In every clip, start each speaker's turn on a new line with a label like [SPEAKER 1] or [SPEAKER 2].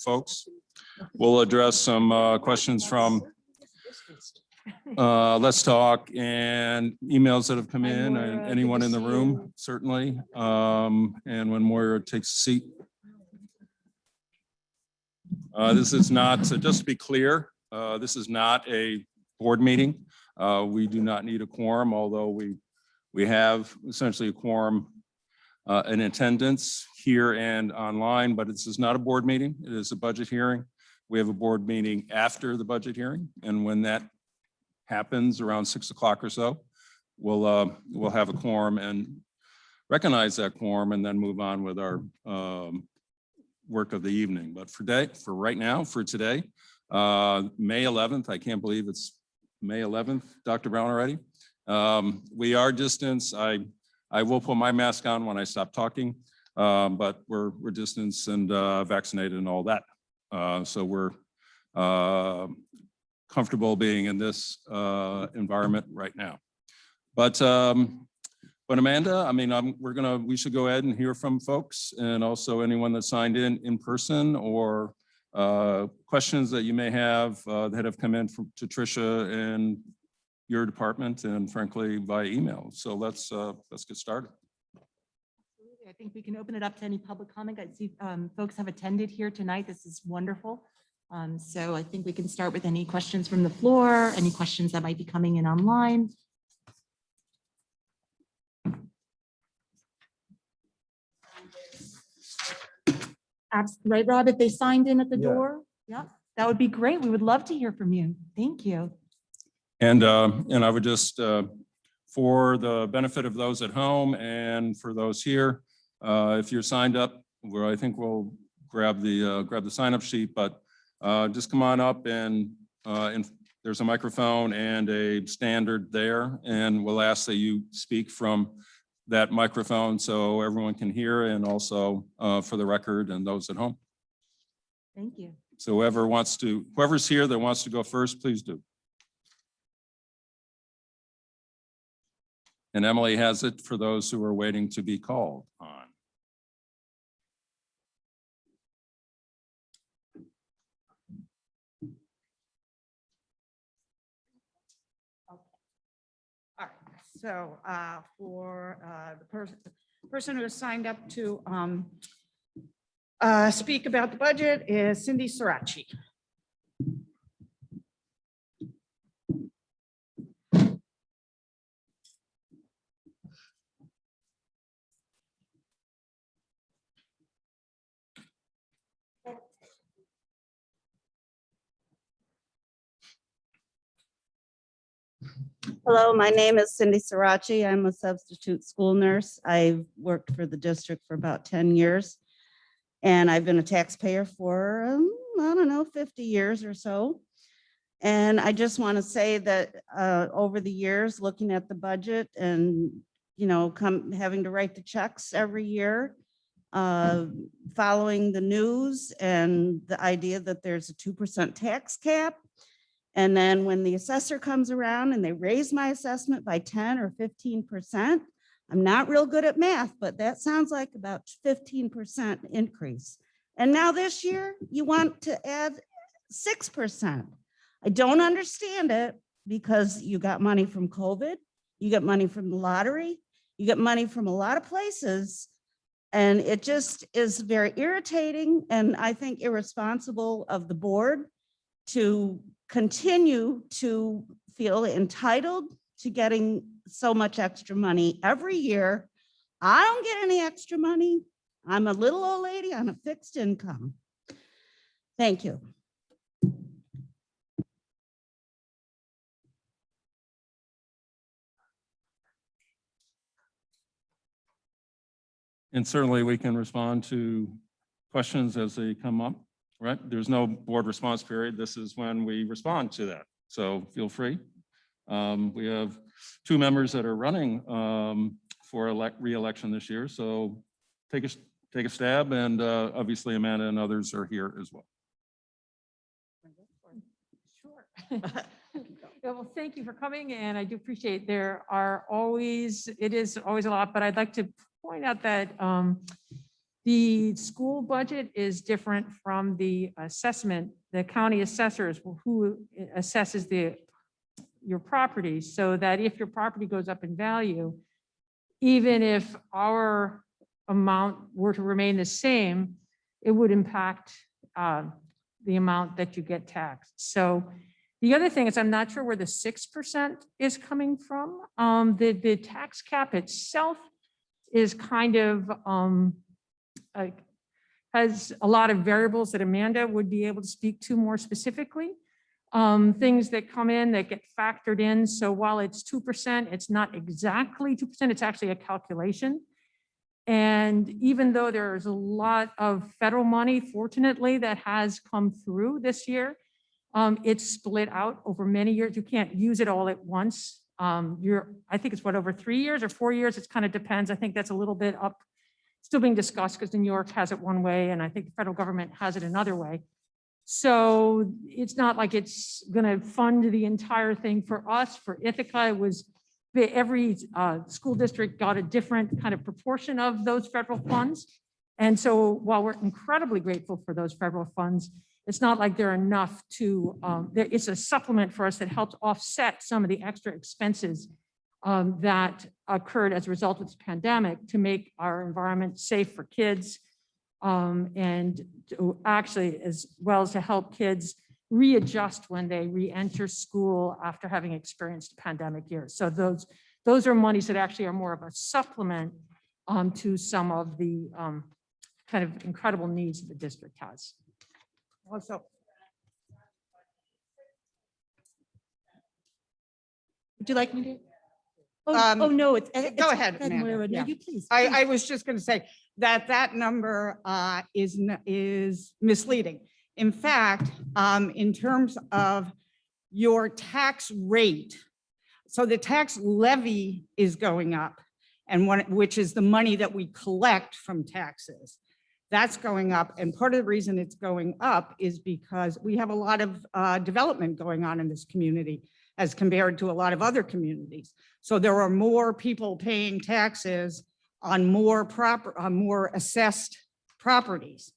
[SPEAKER 1] folks. We'll address some questions from Let's Talk and emails that have come in, and anyone in the room, certainly. And when Moira takes a seat. This is not, so just to be clear, this is not a board meeting. We do not need a quorum, although we have essentially a quorum in attendance here and online, but this is not a board meeting. It is a budget hearing. We have a board meeting after the budget hearing, and when that happens around 6 o'clock or so, we'll have a quorum and recognize that quorum and then move on with our work of the evening. But for right now, for today, May 11th, I can't believe it's May 11th, Dr. Brown already. We are distanced. I will put my mask on when I stop talking, but we're distanced and vaccinated and all that. So we're comfortable being in this environment right now. But Amanda, I mean, we should go ahead and hear from folks, and also anyone that signed in person, or questions that you may have that have come in to Tricia and your department, and frankly via email. So let's get started.
[SPEAKER 2] Absolutely. I think we can open it up to any public comment. I see folks have attended here tonight. This is wonderful. So I think we can start with any questions from the floor, any questions that might be coming in online. Right, Rob, if they signed in at the door, yeah, that would be great. We would love to hear from you. Thank you.
[SPEAKER 1] And I would just, for the benefit of those at home and for those here, if you're signed up, I think we'll grab the sign-up sheet, but just come on up and there's a microphone and a standard there, and we'll ask that you speak from that microphone so everyone can hear, and also for the record and those at home.
[SPEAKER 2] Thank you.
[SPEAKER 1] So whoever's here that wants to go first, please do. And Emily has it for those who are waiting to be called on.
[SPEAKER 3] All right, so for the person who has signed up to speak about the budget is Cindy Sirachi.
[SPEAKER 4] Hello, my name is Cindy Sirachi. I'm a substitute school nurse. I've worked for the district for about 10 years, and I've been a taxpayer for, I don't know, 50 years or so. And I just want to say that over the years, looking at the budget and, you know, having to write the checks every year, following the news and the idea that there's a 2% tax cap. And then when the assessor comes around and they raise my assessment by 10 or 15%, I'm not real good at math, but that sounds like about 15% increase. And now this year you want to add 6%. I don't understand it, because you got money from COVID, you get money from the lottery, you get money from a lot of places. And it just is very irritating, and I think irresponsible of the board to continue to feel entitled to getting so much extra money every year. I don't get any extra money. I'm a little old lady on a fixed income. Thank you.
[SPEAKER 1] And certainly we can respond to questions as they come up. Right? There's no board response period. This is when we respond to that. So feel free. We have 2 members that are running for re-election this year. So take a stab, and obviously Amanda and others are here as well.
[SPEAKER 2] Sure. Yeah, well, thank you for coming, and I do appreciate it is always a lot, but I'd like to point out that
[SPEAKER 5] The school budget is different from the assessment. The county assessors who assesses your property, so that if your property goes up in value, even if our amount were to remain the same, it would impact the amount that you get taxed. So the other thing is, I'm not sure where the 6% is coming from. The tax cap itself is kind of has a lot of variables that Amanda would be able to speak to more specifically. Things that come in that get factored in. So while it's 2%, it's not exactly 2%, it's actually a calculation. And even though there's a lot of federal money, fortunately, that has come through this year, it's split out over many years. You can't use it all at once. I think it's what, over 3 years or 4 years? It kind of depends. I think that's a little bit up, still being discussed, because New York has it one way and I think the federal government has it another way. So it's not like it's going to fund the entire thing for us. For Ithaca, it was every school district got a different kind of proportion of those federal funds. And so while we're incredibly grateful for those federal funds, it's not like they're enough to, it's a supplement for us that helps offset some of the extra expenses that occurred as a result of this pandemic to make our environment safe for kids, and to actually, as well as to help kids readjust when they re-enter school after having experienced a pandemic year. So those are monies that actually are more of a supplement to some of the kind of incredible needs that the district has.
[SPEAKER 3] Also,
[SPEAKER 2] Would you like me to?
[SPEAKER 3] Um,
[SPEAKER 2] Oh, no, it's.
[SPEAKER 3] go ahead, Amanda.
[SPEAKER 2] Moira. No,
[SPEAKER 3] Yeah.
[SPEAKER 2] you please.
[SPEAKER 3] I was just going to say that that number is misleading. In fact, in terms of your tax rate, so the tax levy is going up, and which is the money that we collect from taxes. That's going up, and part of the reason it's going up is because we have a lot of development going on in this community as compared to a lot of other communities. So there are more people paying taxes on more assessed properties.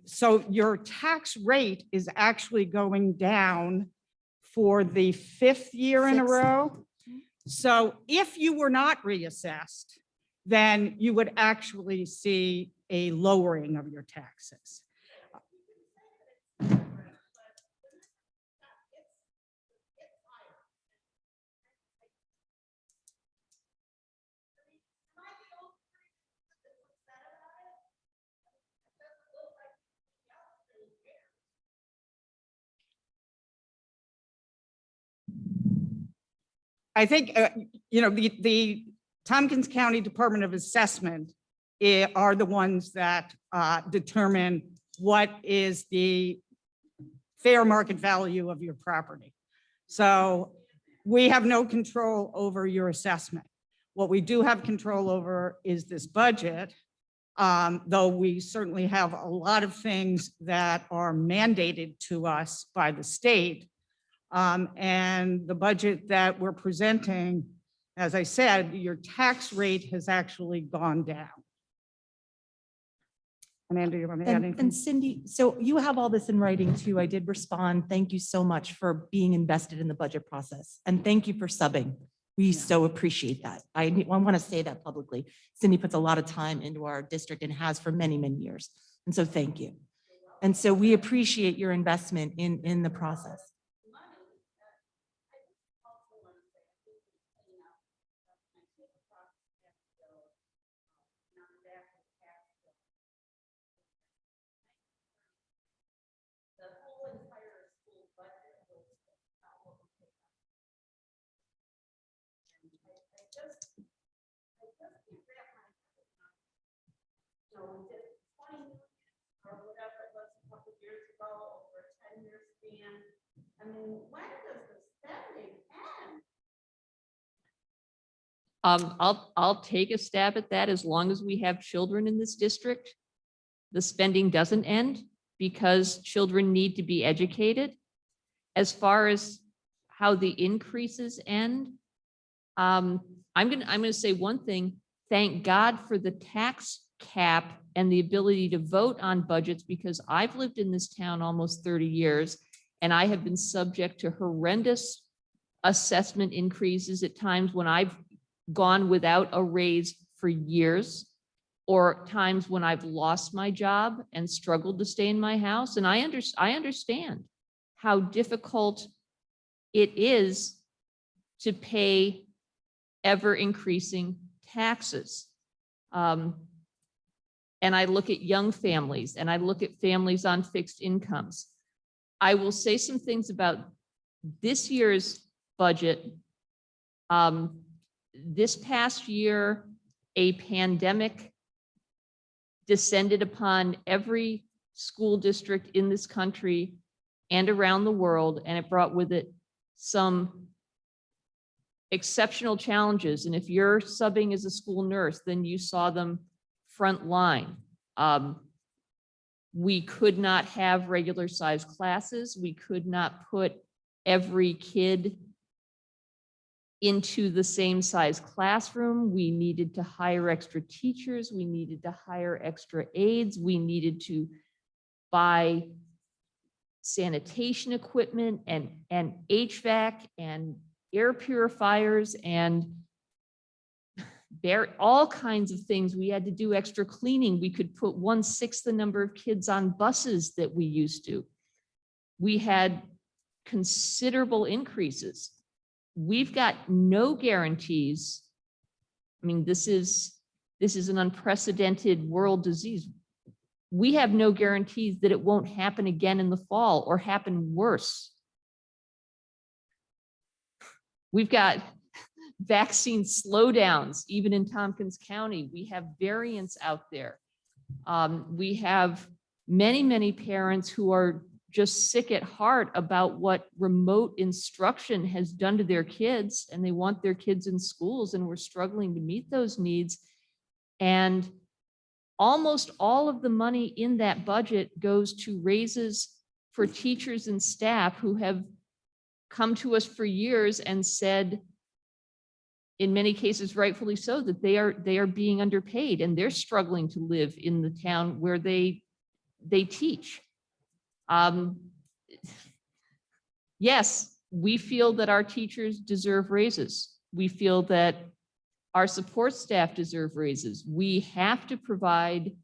[SPEAKER 3] So your tax rate is actually going down for the 5th year in a row. So if you were not reassessed, then you would actually see a lowering of your taxes. I think, you know, the Tompkins County Department of Assessment are the ones that determine what is the fair market value of your property. So we have no control over your assessment. What we do have control over is this budget, though we certainly have a lot of things that are mandated to us by the state. And the budget that we're presenting, as I said, your tax rate has actually gone down. Amanda, you want to add anything?
[SPEAKER 2] And Cindy, so you have all this in writing too. I did respond. Thank you so much for being invested in the budget process. And thank you for subbing. We so appreciate that. I want to say that publicly. Cindy puts a lot of time into our district and has for many, many years. And so thank you. And so we appreciate your investment in the process.
[SPEAKER 4] Or whatever it was a couple years ago, over a 10-year span. I mean, when does the spending end?
[SPEAKER 6] I'll take a stab at that. As long as we have children in this district, the spending doesn't end because children need to be educated. As far as how the increases end, I'm gonna say one thing. Thank God for the tax cap and the ability to vote on budgets, because I've lived in this town almost 30 years and I have been subject to horrendous assessment increases at times when I've gone without a raise for years, or times when I've lost my job and struggled to stay in my house. And I understand how difficult it is to pay ever increasing taxes. And I look at young families and I look at families on fixed incomes. I will say some things about this year's budget. This past year, a pandemic descended upon every school district in this country and around the world, and it brought with it some exceptional challenges. And if you're subbing as a school nurse, then you saw them front line. We could not have regular size classes. We could not put every kid into the same size classroom. We needed to hire extra teachers. We needed to hire extra aides. We needed to buy sanitation equipment and HVAC and air purifiers and all kinds of things. We had to do extra cleaning. We could put 1/6 the number of kids on buses that we used to. We had considerable increases. We've got no guarantees. I mean, this is an unprecedented world disease. We have no guarantees that it won't happen again in the fall or happen worse. We've got vaccine slowdowns, even in Tompkins County. We have variants out there. We have many parents who are just sick at heart about what remote instruction has done to their kids, and they want their kids in schools, and we're struggling to meet those needs. And almost all of the money in that budget goes to raises for teachers and staff who have come to us for years and said, in many cases, rightfully so, that they are being underpaid and they're struggling to live in the town where they teach. Yes, we feel that our teachers deserve raises. We feel that our support staff deserve raises. We have to provide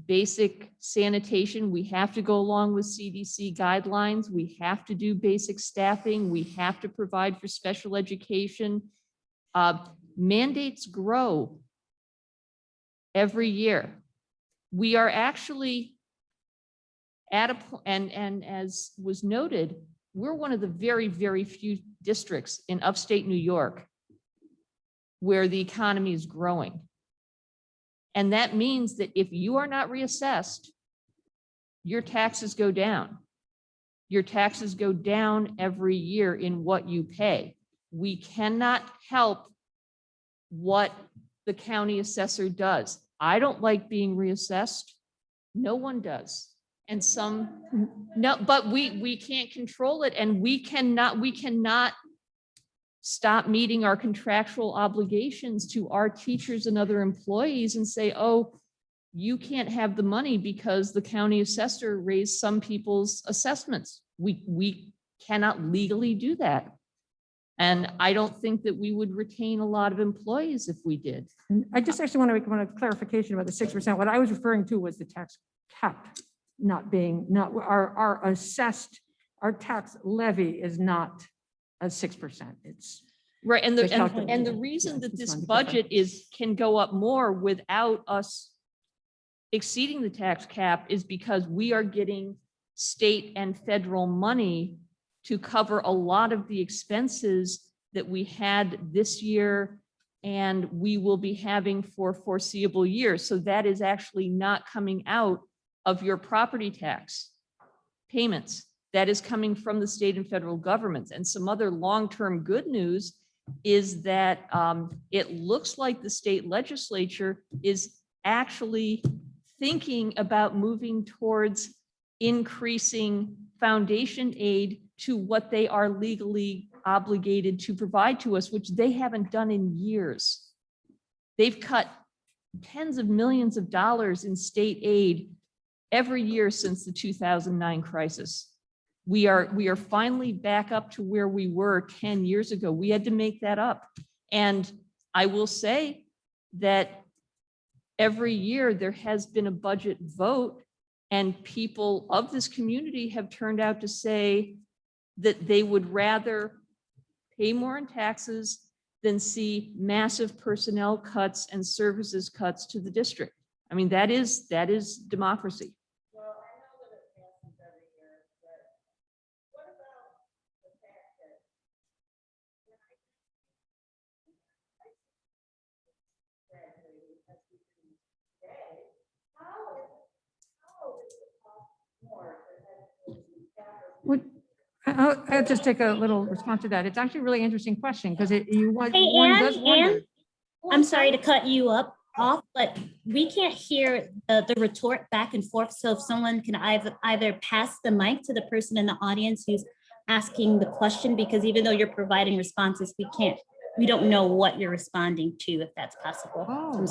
[SPEAKER 6] basic sanitation. We have to go along with CDC guidelines. We have to do basic staffing. We have to provide for special education. Mandates grow every year. We are actually at a point, and as was noted, we're one of the very few districts in upstate New York where the economy is growing. And that means that if you are not reassessed, your taxes go down. Your taxes go down every year in what you pay. We cannot help what the county assessor does. I don't like being reassessed. No one does. And no, but we can't control it, and we cannot stop meeting our contractual obligations to our teachers and other employees and say, oh, you can't have the money because the county assessor raised some people's assessments. We cannot legally do that. And I don't think that we would retain a lot of employees if we did.
[SPEAKER 5] And I just actually want to make one clarification about the 6%. What I was referring to was the tax cap not our assessed, our tax levy is not a 6%. It's
[SPEAKER 6] right. And
[SPEAKER 5] the
[SPEAKER 6] the
[SPEAKER 5] calculation.
[SPEAKER 6] reason
[SPEAKER 5] Yeah,
[SPEAKER 6] that
[SPEAKER 5] just
[SPEAKER 6] this
[SPEAKER 5] wanted to clarify.
[SPEAKER 6] budget can go up more without us exceeding the tax cap is because we are getting state and federal money to cover a lot of the expenses that we had this year and we will be having for foreseeable years. So that is actually not coming out of your property tax payments. That is coming from the state and federal governments. And some other long-term good news is that it looks like the state legislature is actually thinking about moving towards increasing foundation aid to what they are legally obligated to provide to us, which they haven't done in years. They've cut tens of millions of dollars in state aid every year since the 2009 crisis. We are finally back up to where we were 10 years ago. We had to make that up. And I will say that every year there has been a budget vote, and people of this community have turned out to say that they would rather pay more in taxes than see massive personnel cuts and services cuts to the district. I mean, that is democracy.
[SPEAKER 5] I'll just take a little response to that. It's actually a really interesting question because
[SPEAKER 7] Hey,
[SPEAKER 5] one does
[SPEAKER 7] Ann,
[SPEAKER 5] wonder.
[SPEAKER 7] I'm sorry to cut you off, but we can't hear the retort back and forth. So if someone can either pass the mic to the person in the audience who's asking the question, because even though you're providing responses, we don't know what you're responding to, if that's possible.
[SPEAKER 5] Oh.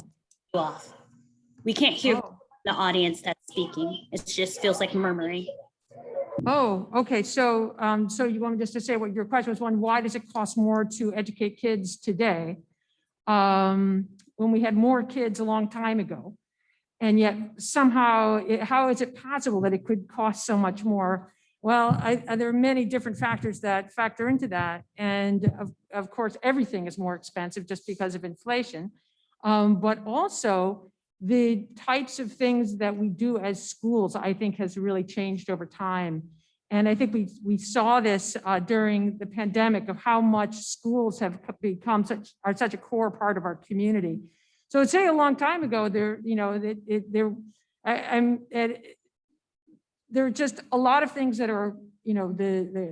[SPEAKER 7] Off. We can't hear
[SPEAKER 5] Oh.
[SPEAKER 7] the audience that's speaking. It just feels like murmuring.
[SPEAKER 5] Oh, okay. So, so you want me just to say what your question was? One, why does it cost more to educate kids today? When we had more kids a long time ago, and yet somehow, how is it possible that it could cost so much more? Well, there are many different factors that factor into that. And of course, everything is more expensive just because of inflation. But also, the types of things that we do as schools, I think, has really changed over time. And I think we saw this during the pandemic of how much schools have become such a core part of our community. So I'd say a long time ago, there are just a lot of things that are,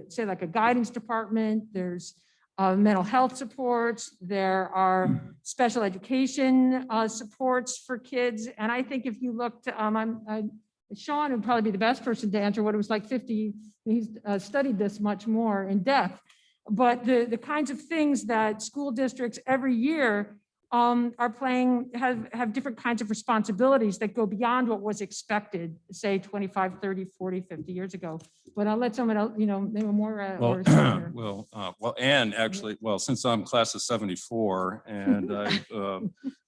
[SPEAKER 5] say like a guidance department, there's mental health supports, there are special education supports for kids. And I think if you looked, Sean would probably be the best person to answer what it was like 50, he's studied this much more in depth. But the kinds of things that school districts every year are playing, have different kinds of responsibilities that go beyond what was expected, say 25, 30, 40, 50 years ago. But I'll let someone else, maybe more.
[SPEAKER 1] Well, Ann, actually, since I'm class of 74 and I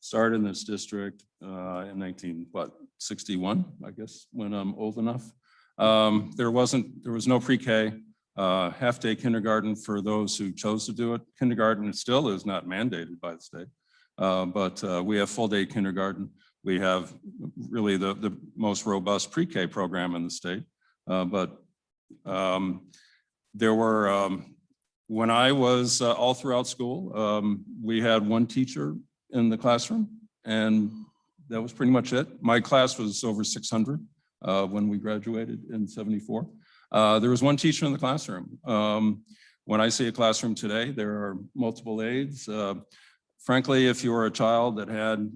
[SPEAKER 1] started in this district in 1961, I guess, when I'm old enough. There was no pre-K, half-day kindergarten for those who chose to do it. Kindergarten still is not mandated by the state. But we have full-day kindergarten. We have really the most robust pre-K program in the state. But there were, when I was all throughout school, we had one teacher in the classroom, and that was pretty much it. My class was over 600 when we graduated in 74. There was one teacher in the classroom. When I see a classroom today, there are multiple aides. Frankly, if you were a child that had,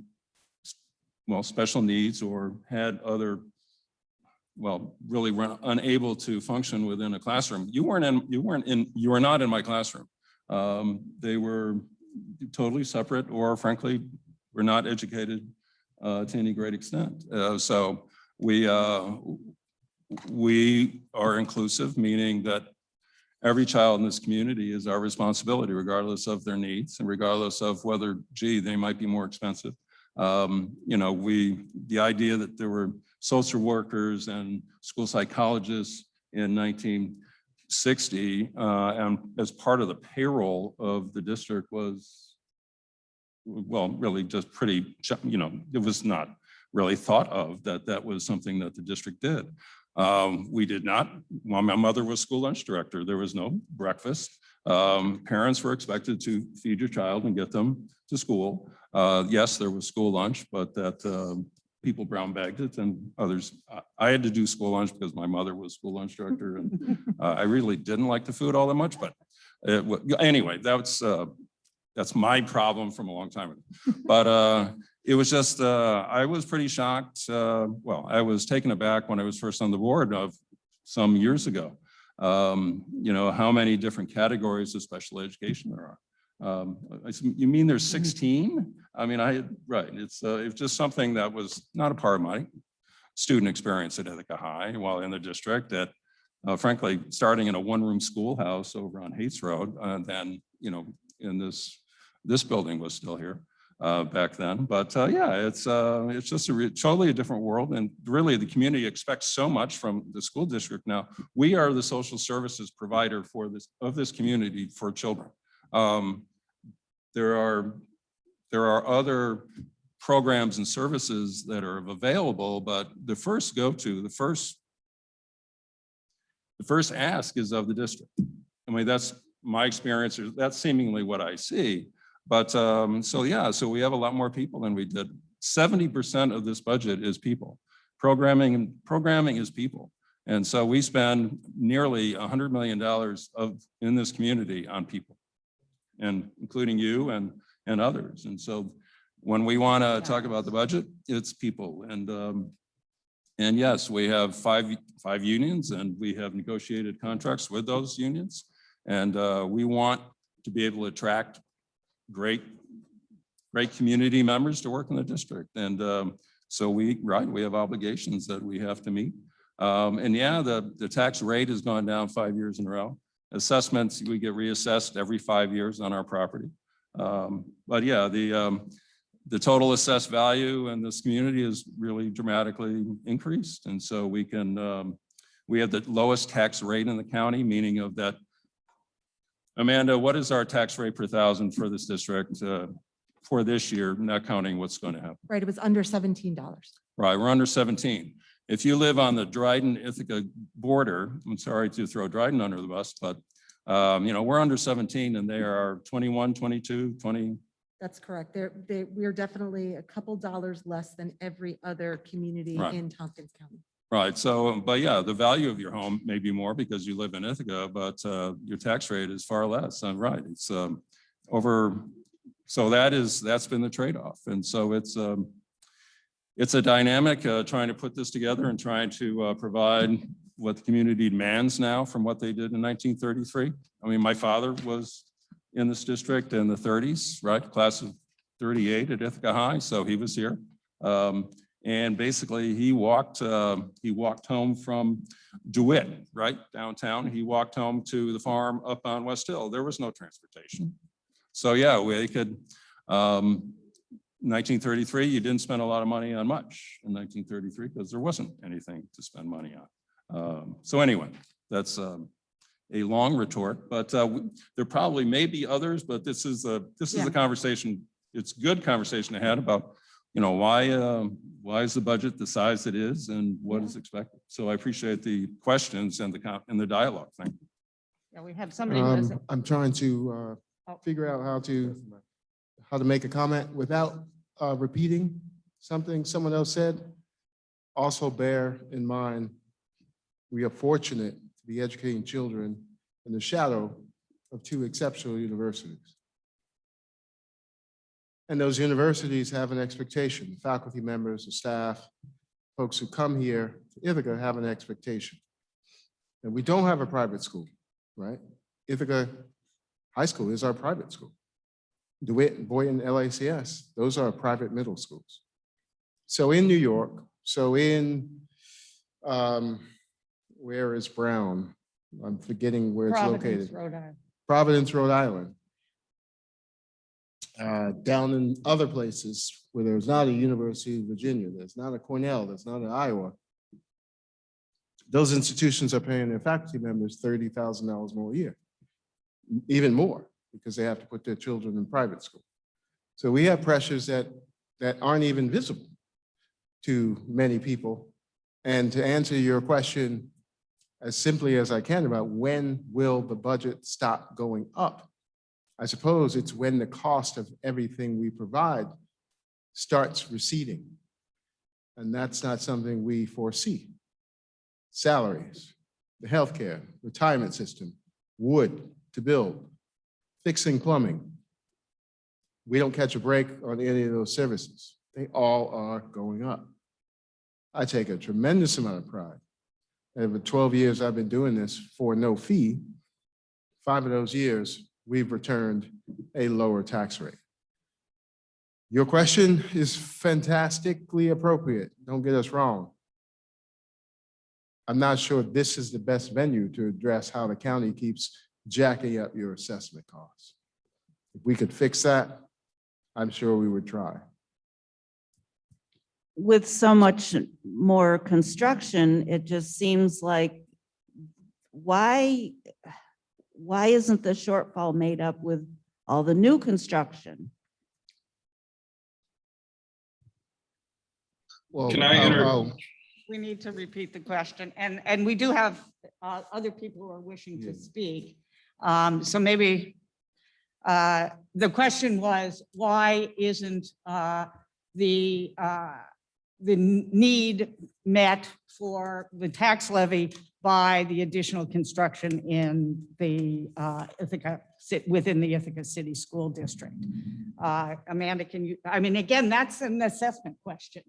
[SPEAKER 1] special needs or had other, really were unable to function within a classroom, you were not in my classroom. They were totally separate, or frankly, were not educated to any great extent. So we are inclusive, meaning that every child in this community is our responsibility, regardless of their needs and regardless of whether, they might be more expensive. The idea that there were social workers and school psychologists in 1960 and as part of the payroll of the district was, really just pretty, it was not really thought of that was something that the district did. We did not, my mother was school lunch director. There was no breakfast. Parents were expected to feed your child and get them to school. Yes, there was school lunch, but that people brown bagged it and others. I had to do school lunch because my mother was school lunch director, and I really didn't like the food all that much, but anyway, that's my problem from a long time ago. But it was just, I was pretty shocked. I was taken aback when I was first on the board of some years ago. How many different categories of special education there are. I said, you mean there's 16? I mean, right, it's just something that was not a part of my student experience at Ithaca High while in the district that frankly, starting in a one-room schoolhouse over on Hates Road, then, you know, in this building was still here back then. But yeah, it's just totally a different world. And really the community expects so much from the school district now. We are the social services provider for this community for children. There are other programs and services that are available, but the first ask is of the district. I mean, that's my experience. That's seemingly what I see. But so yeah, so we have a lot more people than we did. 70% of this budget is people. Programming is people. And so we spend nearly $100 million in this community on people, and including you and others. And so when we want to talk about the budget, it's people. And yes, we have five unions, and we have negotiated contracts with those unions. And we want to be able to attract great community members to work in the district. And so we have obligations that we have to meet. And yeah, the tax rate has gone down 5 years in a row. Assessments, we get reassessed every 5 years on our property. But yeah, the total assessed value in this community is really dramatically increased. And so we have the lowest tax rate in the county, meaning of that. Amanda, what is our tax rate per thousand for this district for this year, not counting what's going to happen?
[SPEAKER 2] Right, it was under $17.
[SPEAKER 1] Right, we're under 17. If you live on the Dryden-Ithaca border, I'm sorry to throw Dryden under the bus, but you know, we're under 17 and they are 21, 22, 20.
[SPEAKER 2] That's correct. We're definitely a couple dollars less than every other community
[SPEAKER 1] Right.
[SPEAKER 2] in Tompkins County.
[SPEAKER 1] Right, so, but yeah, the value of your home may be more because you live in Ithaca, but your tax rate is far less. I'm right, it's over, so that's been the trade-off. And so it's a dynamic trying to put this together and trying to provide what the community demands now from what they did in 1933. I mean, my father was in this district in the 30s, right? Class of 38 at Ithaca High, so he was here. And basically he walked home from DeWitt, right? Downtown. He walked home to the farm up on West Hill. There was no transportation. So yeah, we could, 1933, you didn't spend a lot of money on much in 1933 because there wasn't anything to spend money on. So anyway, that's a long retort, but there probably may be others, but this is a conversation. It's a good conversation to have about, you know, why is the budget the size it is and what is expected? So I appreciate the questions and the dialogue. Thank you.
[SPEAKER 3] Yeah, we have somebody who has.
[SPEAKER 8] I'm trying to figure out how to make a comment without repeating something someone else said. Also bear in mind, we are fortunate to be educating children in the shadow of two exceptional universities. And those universities have an expectation. Faculty members, the staff, folks who come here to Ithaca have an expectation. And we don't have a private school, right? Ithaca High School is our private school. DeWitt, Boynton, LACS, those are private middle schools. So in New York, so in, where is Brown? I'm forgetting where it's located.
[SPEAKER 3] Rhode Island.
[SPEAKER 8] Providence, Rhode Island. Down in other places where there's not a University of Virginia, there's not a Cornell, there's not an Iowa. Those institutions are paying their faculty members $30,000 more a year, even more, because they have to put their children in private school. So we have pressures that aren't even visible to many people. And to answer your question as simply as I can about when will the budget stop going up, I suppose it's when the cost of everything we provide starts receding. And that's not something we foresee. Salaries, the healthcare, retirement system, wood to build, fixing plumbing. We don't catch a break on any of those services. They all are going up. I take a tremendous amount of pride. And for 12 years I've been doing this for no fee. 5 of those years we've returned a lower tax rate. Your question is fantastically appropriate. Don't get us wrong. I'm not sure this is the best venue to address how the county keeps jacking up your assessment costs. If we could fix that, I'm sure we would try.
[SPEAKER 4] With so much more construction, it just seems like, why isn't the shortfall made up with all the new construction?
[SPEAKER 8] Well,
[SPEAKER 9] Can I enter-
[SPEAKER 3] We need to repeat the question, and we do have other people who are wishing to
[SPEAKER 8] Yeah.
[SPEAKER 3] speak. So maybe the question was, why isn't the need met for the tax levy by the additional construction in the Ithaca, within the Ithaca City School District? Amanda, can you, I mean, again, that's an assessment question.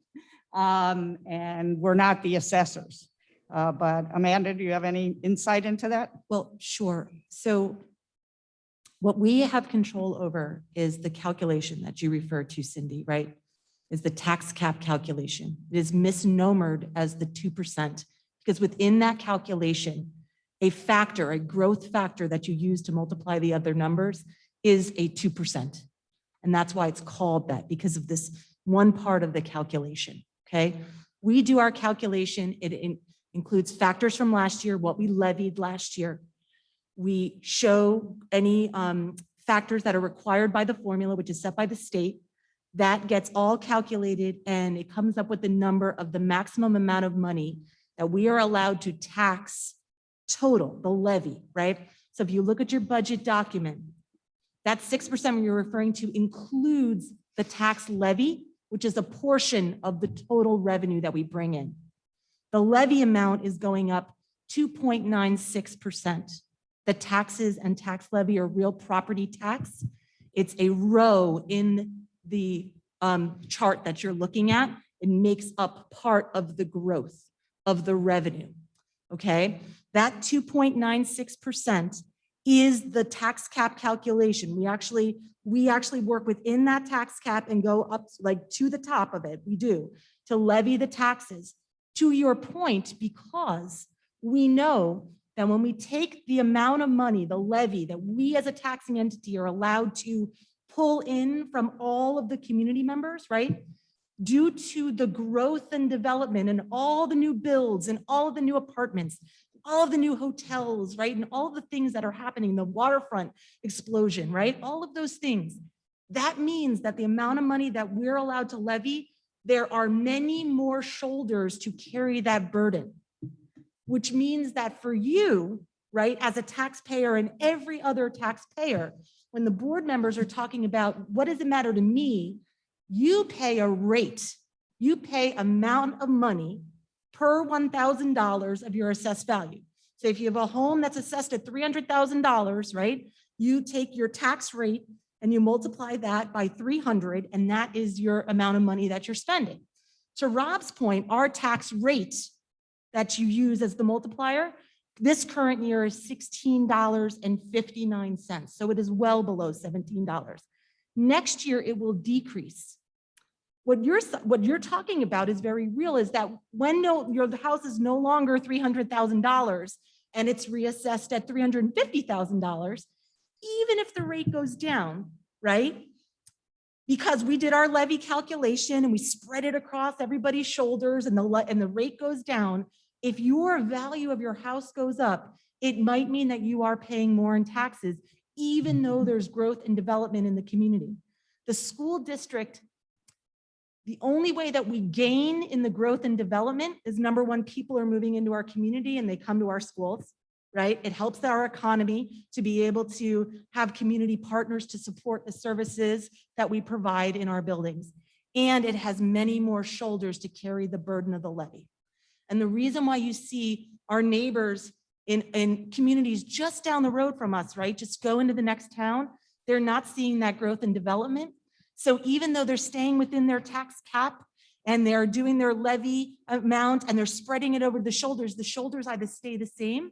[SPEAKER 3] And we're not the assessors. But Amanda, do you have any insight into that?
[SPEAKER 2] Well, sure. So what we have control over is the calculation that you referred to, Cindy, right? Is the tax cap calculation. It is misnomered as the 2%, because within that calculation, a factor, a growth factor that you use to multiply the other numbers is a 2%. And that's why it's called that, because of this one part of the calculation, okay? We do our calculation. It includes factors from last year, what we levied last year. We show any factors that are required by the formula, which is set by the state. That gets all calculated, and it comes up with the number of the maximum amount of money that we are allowed to tax total, the levy, right? So if you look at your budget document, that 6% you're referring to includes the tax levy, which is a portion of the total revenue that we bring in. The levy amount is going up 2.96%. The taxes and tax levy are real property tax. It's a row in the chart that you're looking at. It makes up part of the growth of the revenue, okay? That 2.96% is the tax cap calculation. We actually work within that tax cap and go up like to the top of it. We do, to levy the taxes. To your point, because we know that when we take the amount of money, the levy that we as a taxing entity are allowed to pull in from all of the community members, right? Due to the growth and development and all the new builds and all of the new apartments, all of the new hotels, right? And all of the things that are happening, the waterfront explosion, right? All of those things. That means that the amount of money that we're allowed to levy, there are many more shoulders to carry that burden, which means that for you, right, as a taxpayer and every other taxpayer, when the board members are talking about what does it matter to me, you pay a rate, you pay amount of money per $1,000 of your assessed value. So if you have a home that's assessed at $300,000, right, you take your tax rate and you multiply that by 300, and that is your amount of money that you're spending. To Rob's point, our tax rate that you use as the multiplier, this current year is $16.59. So it is well below $17. Next year, it will decrease. What you're talking about is very real, is that when your house is no longer $300,000 and it's reassessed at $350,000, even if the rate goes down, right? Because we did our levy calculation and we spread it across everybody's shoulders and the rate goes down. If your value of your house goes up, it might mean that you are paying more in taxes, even though there's growth and development in the community. The school district, the only way that we gain in the growth and development is, number one, people are moving into our community and they come to our schools, right? It helps our economy to be able to have community partners to support the services that we provide in our buildings. And it has many more shoulders to carry the burden of the levy. And the reason why you see our neighbors in communities just down the road from us, right? Just go into the next town, they're not seeing that growth and development. So even though they're staying within their tax cap and they're doing their levy amount and they're spreading it over the shoulders either stay the same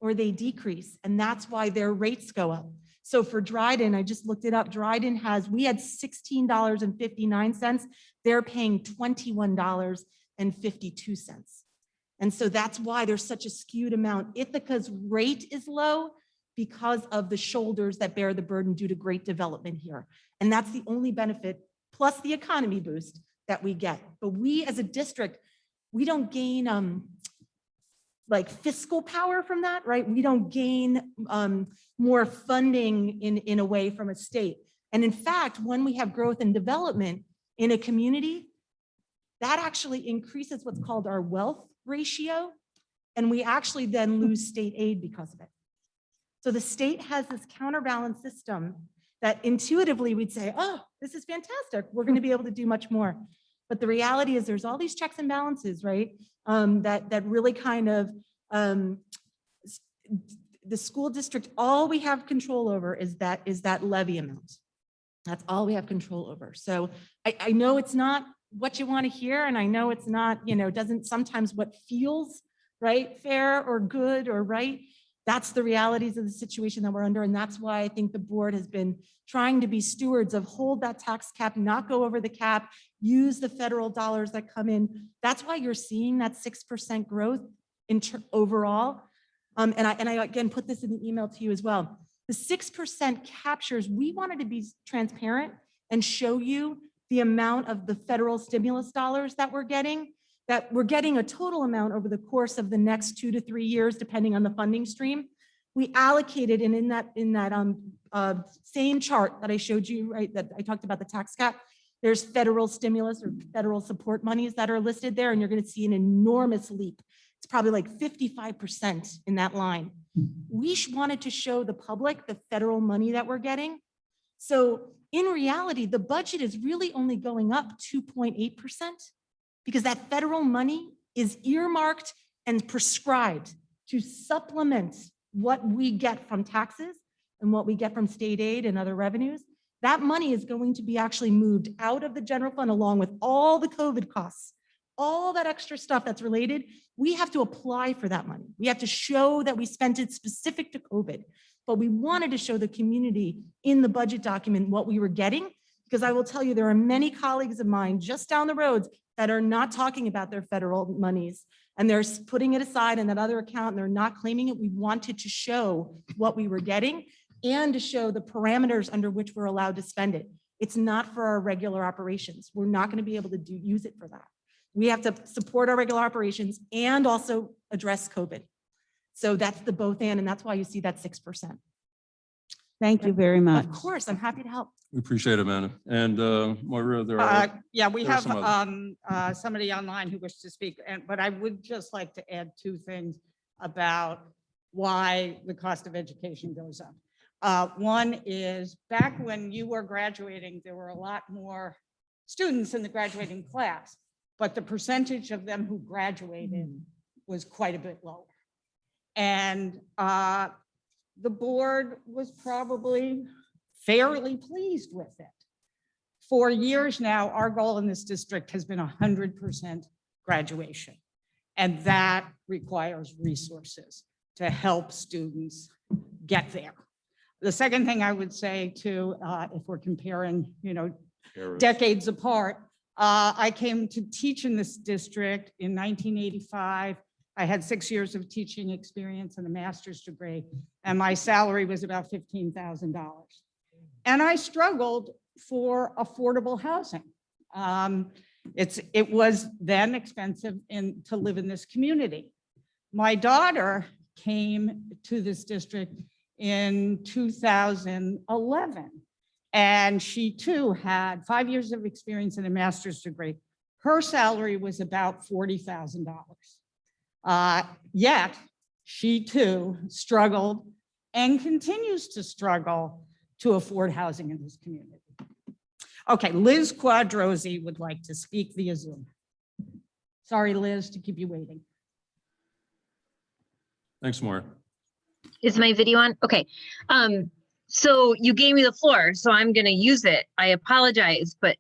[SPEAKER 2] or they decrease. And that's why their rates go up. So for Dryden, I just looked it up. Dryden we had $16.59. They're paying $21.52. And so that's why there's such a skewed amount. Ithaca's rate is low because of the shoulders that bear the burden due to great development here. And that's the only benefit, plus the economy boost that we get. But we as a district, we don't gain like fiscal power from that, right? We don't gain more funding in a way from a state. And in fact, when we have growth and development in a community, that actually increases what's called our wealth ratio. And we actually then lose state aid because of it. So the state has this counterbalance system that intuitively we'd say, oh, this is fantastic. We're going to be able to do much more. But the reality is there's all these checks and balances, right? That really kind of, the school district, all we have control over is that levy amount. That's all we have control over. So I know it's not what you want to hear. And I know it's not, doesn't sometimes what feels right, fair or good or right. That's the realities of the situation that we're under. And that's why I think the board has been trying to be stewards of hold that tax cap, not go over the cap, use the federal dollars that come in. That's why you're seeing that 6% growth overall. And I again put this in the email to you as well. The 6% captures, we wanted to be transparent and show you the amount of the federal stimulus dollars that we're getting a total amount over the course of the next 2 to 3 years, depending on the funding stream. We allocated, and in that same chart that I showed you, right, that I talked about the tax cap, there's federal stimulus or federal support monies that are listed there, and you're going to see an enormous leap. It's probably like 55% in that line. We wanted to show the public the federal money that we're getting. So in reality, the budget is really only going up 2.8%. because that federal money is earmarked and prescribed to supplement what we get from taxes and what we get from state aid and other revenues. That money is going to be actually moved out of the general fund along with all the COVID costs, all that extra stuff that's related. We have to apply for that money. We have to show that we spent it specific to COVID, but we wanted to show the community in the budget document what we were getting, because I will tell you, there are many colleagues of mine just down the roads that are not talking about their federal monies and they're putting it aside in that other account and they're not claiming it. We wanted to show what we were getting and to show the parameters under which we're allowed to spend it. It's not for our regular operations. We're not going to be able to use it for that. We have to support our regular operations and also address COVID. So that's the both and that's why you see that 6%.
[SPEAKER 4] Thank you very much.
[SPEAKER 2] Of course, I'm happy to help.
[SPEAKER 1] We appreciate it, Amanda. And Moira, there are,
[SPEAKER 3] Yeah, we
[SPEAKER 1] there are
[SPEAKER 3] have somebody online who wished to speak, but I would just like to add 2 things about why the cost of education goes up. One is back when you were graduating, there were a lot more students in the graduating class, but the percentage of them who graduated was quite a bit lower. And the board was probably fairly pleased with it. For years now, our goal in this district has been 100% graduation. And that requires resources to help students get there. The second thing I would say too, if we're comparing, decades apart, I came to teach in this district in 1985. I had 6 years of teaching experience and a master's degree, and my salary was about $15,000. And I struggled for affordable housing. It was then expensive to live in this community. My daughter came to this district in 2011, and she too had 5 years of experience and a master's degree. Her salary was about $40,000. Yet she too struggled and continues to struggle to afford housing in this community. Okay, Liz Quadrozzi would like to speak via Zoom. Sorry, Liz, to keep you waiting.
[SPEAKER 1] thanks, Moira.
[SPEAKER 9] Is my video on? Okay. So you gave me the floor, so I'm going to use it. I apologize, but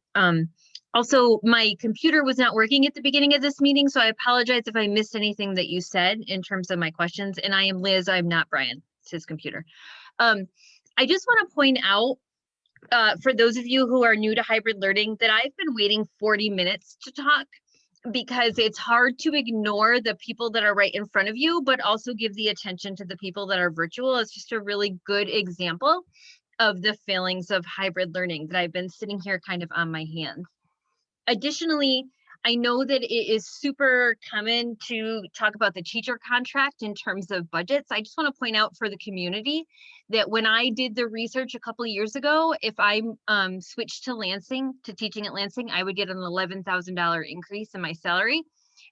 [SPEAKER 9] also my computer was not working at the beginning of this meeting, so I apologize if I missed anything that you said in terms of my questions. And I am Liz, I'm not Brian, it's his computer. I just want to point out, for those of you who are new to hybrid learning, that I've been waiting 40 minutes to talk because it's hard to ignore the people that are right in front of you, but also give the attention to the people that are virtual. It's just a really good example of the failings of hybrid learning that I've been sitting here kind of on my hands. Additionally, I know that it is super common to talk about the teacher contract in terms of budgets. I just want to point out for the community that when I did the research a couple of years ago, if I switched to Lansing, to teaching at Lansing, I would get an $11,000 increase in my salary.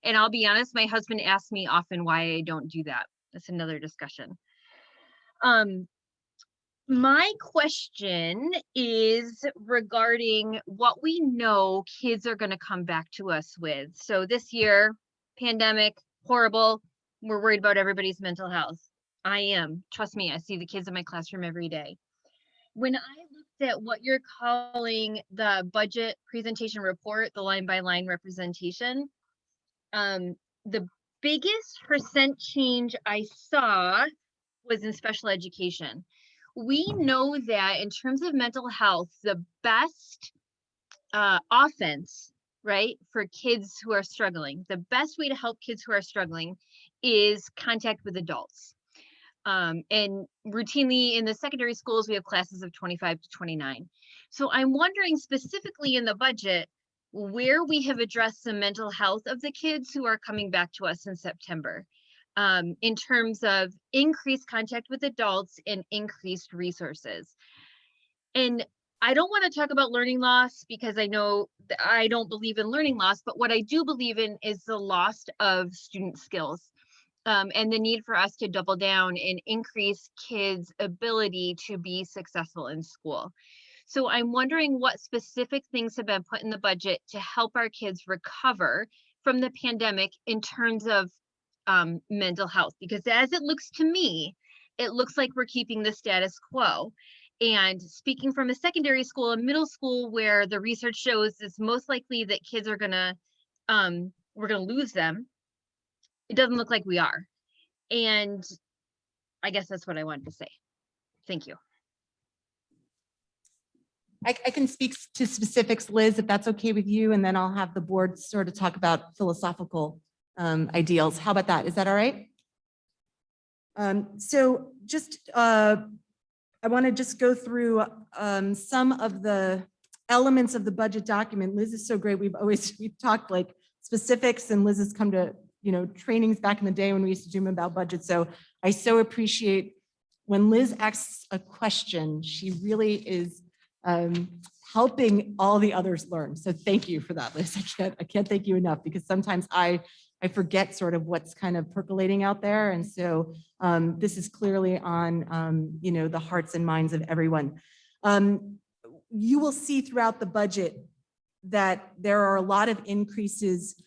[SPEAKER 9] And I'll be honest, my husband asks me often why I don't do that. That's another discussion. My question is regarding what we know kids are going to come back to us with. So this year, pandemic, horrible. We're worried about everybody's mental health. I am. Trust me, I see the kids in my classroom every day. When I looked at what you're calling the budget presentation report, the line by line representation, the biggest percent change I saw was in special education. We know that in terms of mental health, the best offense, right, for kids who are struggling, the best way to help kids who are struggling is contact with adults. And routinely in the secondary schools, we have classes of 25 to 29. So I'm wondering specifically in the budget, where we have addressed the mental health of the kids who are coming back to us in September. In terms of increased contact with adults and increased resources. And I don't want to talk about learning loss because I know that I don't believe in learning loss, but what I do believe in is the loss of student skills and the need for us to double down and increase kids' ability to be successful in school. So I'm wondering what specific things have been put in the budget to help our kids recover from the pandemic in terms of mental health, because as it looks to me, it looks like we're keeping the status quo. And speaking from a secondary school and middle school where the research shows it's most likely that kids are gonna, we're gonna lose them, it doesn't look like we are. And I guess that's what I wanted to say. Thank you.
[SPEAKER 2] I can speak to specifics, Liz, if that's okay with you, and then I'll have the board sort of talk about philosophical ideals. How about that? Is that all right? So just, I want to just go through some of the elements of the budget document. Liz is so great. We've talked like specifics, and Liz has come to, trainings back in the day when we used to do them about budget. So I so appreciate when Liz asks a question, she really is helping all the others learn. So thank you for that, Liz. I can't thank you enough, because sometimes I forget sort of what's kind of percolating out there. And so this is clearly on, the hearts and minds of everyone. You will see throughout the budget that there are a lot of increases,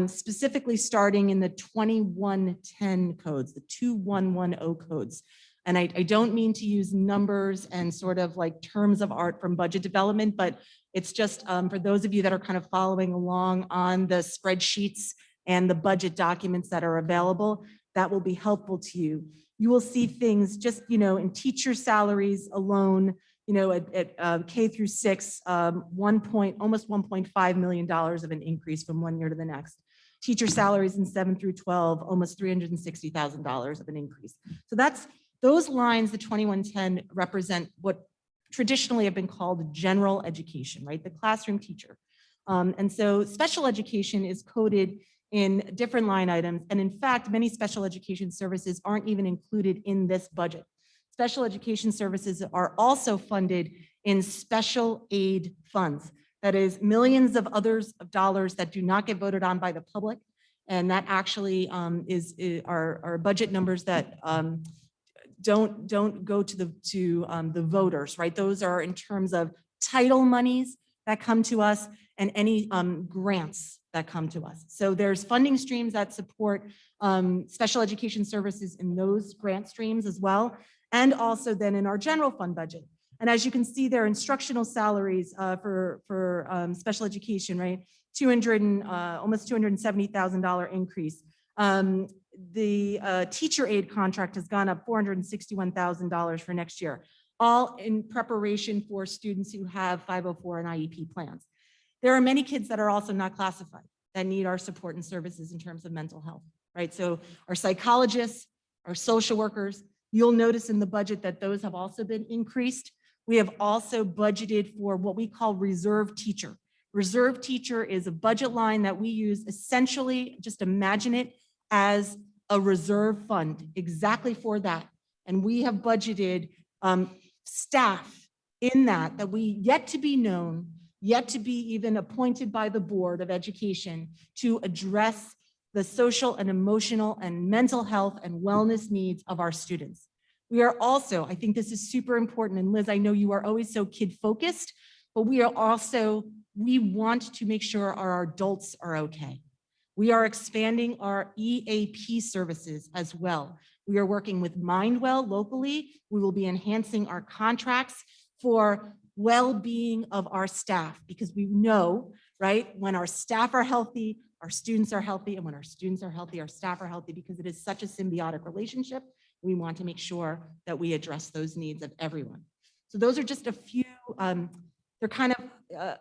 [SPEAKER 2] specifically starting in the 2110 codes, the 2110 codes. And I don't mean to use numbers and sort of like terms of art from budget development, but it's just for those of you that are kind of following along on the spreadsheets and the budget documents that are available, that will be helpful to you. You will see things just, in teacher salaries alone, at K through 6, almost $1.5 million of an increase from one year to the next. Teacher salaries in 7 through 12, almost $360,000 of an increase. So those lines, the 2110, represent what traditionally have been called general education, right? The classroom teacher. And so special education is coded in different line items. And in fact, many special education services aren't even included in this budget. Special education services are also funded in special aid funds. That is millions of dollars that do not get voted on by the public. And that actually are budget numbers that don't go to the voters, right? Those are in terms of title monies that come to us and any grants that come to us. So there's funding streams that support special education services in those grant streams as well, and also then in our general fund budget. And as you can see, there are instructional salaries for special education, right? Almost $270,000 increase. The teacher aid contract has gone up $461,000 for next year. all in preparation for students who have 504 and IEP plans. There are many kids that are also not classified that need our support and services in terms of mental health, right? So our psychologists, our social workers, you'll notice in the budget that those have also been increased. We have also budgeted for what we call reserve teacher. Reserve teacher is a budget line that we use essentially, just imagine it as a reserve fund exactly for that. And we have budgeted staff in that we yet to be known, yet to be even appointed by the Board of Education to address the social and emotional and mental health and wellness needs of our students. We are also, I think this is super important, and Liz, I know you are always so kid focused, but we are also, we want to make sure our adults are okay. We are expanding our EAP services as well. We are working with Mindwell locally. We will be enhancing our contracts for well-being of our staff because we know, right, when our staff are healthy, our students are healthy, and when our students are healthy, our staff are healthy because it is such a symbiotic relationship. We want to make sure that we address those needs of everyone. So those are just a few, they're kind of,